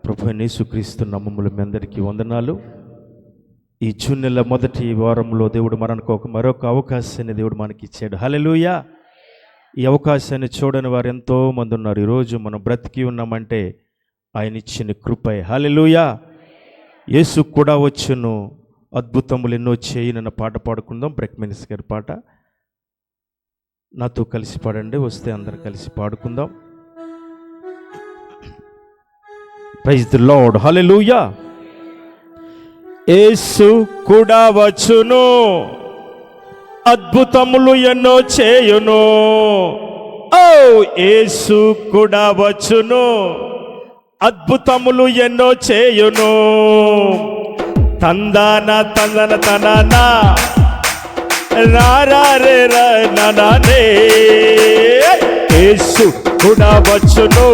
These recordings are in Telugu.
ప్రభు యేసుక్రీస్తు నామములో మీ అందరికీ వందనాలు. ఈ జూన్ నెల మొదటి వారంలో దేవుడు మరొక అవకాశాన్ని దేవుడు మనకి ఇచ్చాడు. హల్లెలూయా. ఈ అవకాశాన్ని చూడని వారు ఎంతో మంది ఉన్నారు. ఈరోజు మనం బ్రతికి ఉన్నామంటే ఆయన ఇచ్చిన కృపే. హల్లెలూయా. యేసు కూడా వచ్చును, అద్భుతములు ఎన్నో చేయనన్న పాట పాడుకుందాం. బ్రెక్మెన్స్ గారి పాట నాతో కలిసి పాడండి. వస్తే అందరం కలిసి పాడుకుందాం. Praise the Lord. హల్లెలూయా. యేసు కూడా వచ్చును, అద్భుతములు ఎన్నో చేయును. ఓ యేసు కూడా వచ్చును, అద్భుతములు ఎన్నో చేయును. తందాన తందన తననా రారే రానే. యేసు కూడా వచ్చును,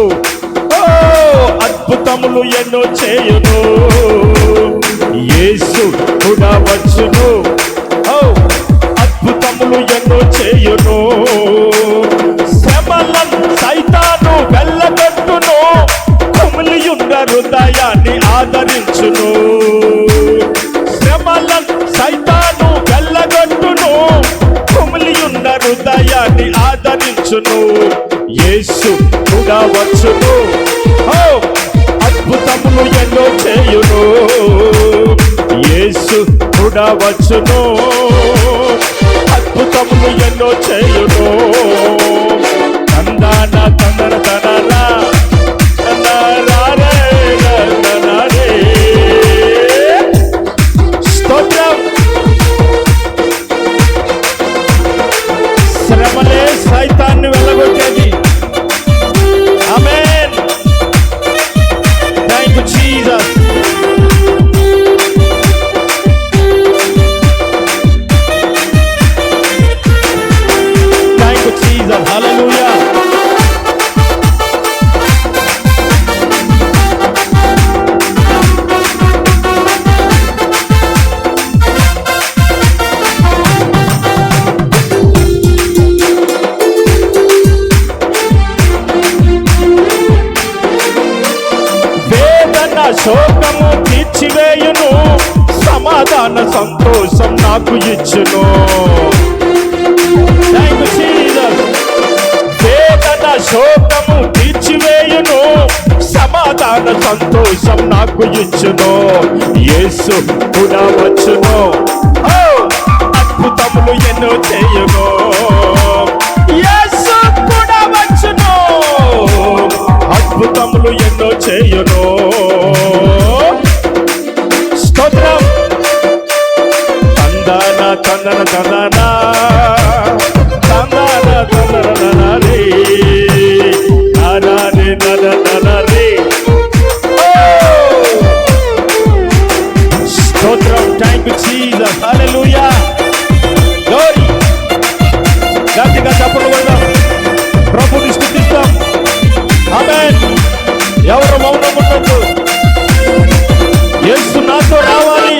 అద్భుతములు ఎన్నో చేయును. యేసు కూడా వచ్చును, అద్భుతములు ఎన్నో చేయును. శ్రమలను సైతాను వెళ్ళగొట్టును, కుమిలియున్న హృదయాన్ని ఆదరించును. శ్రమలను సైతాను వెళ్ళగొట్టును, కుమిలియున్న హృదయాన్ని ఆదరించును. యేసు కూడా వచ్చును, అద్భుతములు ఎన్నో చేయును. యేసు కూడా వచ్చును, అద్భుతములు ఎన్నో చేయును. తందాన తందన తననా స్తోత్రం. శ్రమలే సైతాన్ని వెళ్ళగొట్టేది. ఆమేన్. Thank you Jesus. Thank you Jesus. హల్లెలూయా. శోకము తీర్చివేయును, సమాధాన సంతోషం నాకు ఇచ్చును. వేదన శోకము తీర్చివేయును, సమాధాన సంతోషం నాకు ఇచ్చును. యేసు కూడా వచ్చును, అద్భుతములు ఎన్నో చేయును. యేసు కూడా వచ్చును, అద్భుతములు ఎన్నో చేయును. స్తోత్రం. తందన తందన తందన తందన తందన రే నానే నన రే. స్తోత్రం. Thank you Jesus. Hallelujah. Glory. గట్టిగా చప్పట్లు కొడదాం, ప్రభుని స్తుతిస్తాం. ఆమేన్. ఎవరు మౌనం ఉండొద్దు. యేసు నాతో రావాలి,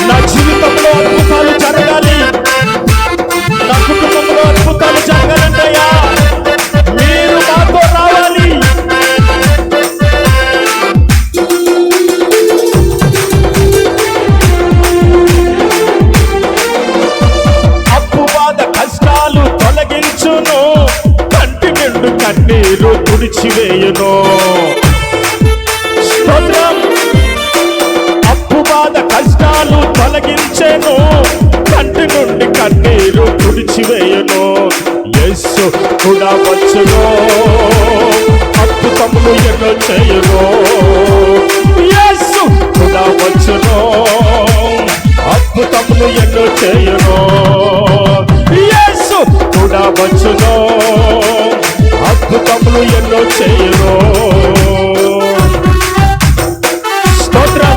నా జీవితంలో అద్భుతాలు జరగాలి, నా కుటుంబంలో అద్భుతాలు జరగాలంటయ్యా మీరు నాతో రావాలి. అప్పు బాధ కష్టాలు తొలగించును, కంటి నిండు కన్నీరు తుడిచివేయును. స్తోత్రం. అప్పు బాధ కష్టాలు తొలగించెను, కంటి నుండి కన్నీరు తుడిచివేయును. యేసు కూడా వచ్చును, అద్భుతములు ఎన్నో చేయును. యేసు కూడా వచ్చును, అద్భుతములు ఎన్నో చేయును. యేసు కూడా వచ్చును, అద్భుతములు ఎన్నో చేయును. స్తోత్రం.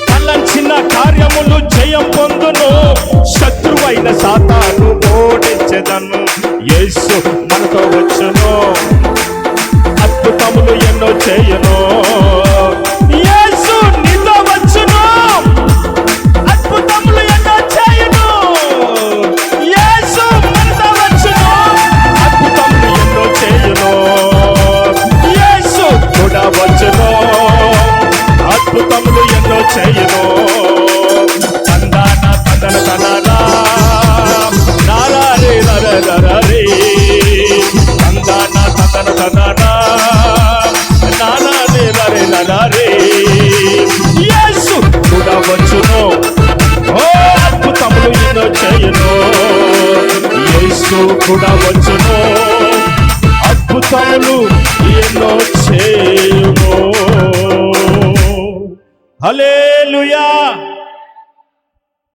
తలంచిన కార్యములు జయం పొందును, శత్రువైన సాతాను ఓడించెదను. యేసు మనతో వచ్చును, అద్భుతములు ఎన్నో చేయును. యేసు నీతో వచ్చును, అద్భుతములు ఎన్నో చేయును. యేసు మనతో వచ్చును, అద్భుతములు ఎన్నో చేయును. యేసు కూడా వచ్చును, అద్భుతములు ఎన్నో చేయును. తందాన తందన తననా నారే నరే తందాన తందన తననా నారే నరే. యేసు కూడా వచ్చును, ఓ అద్భుతములు ఎన్నో చేయును. యేసు కూడా వచ్చును, అద్భుతములు ఎన్నో చేయును. హల్లెలూయా.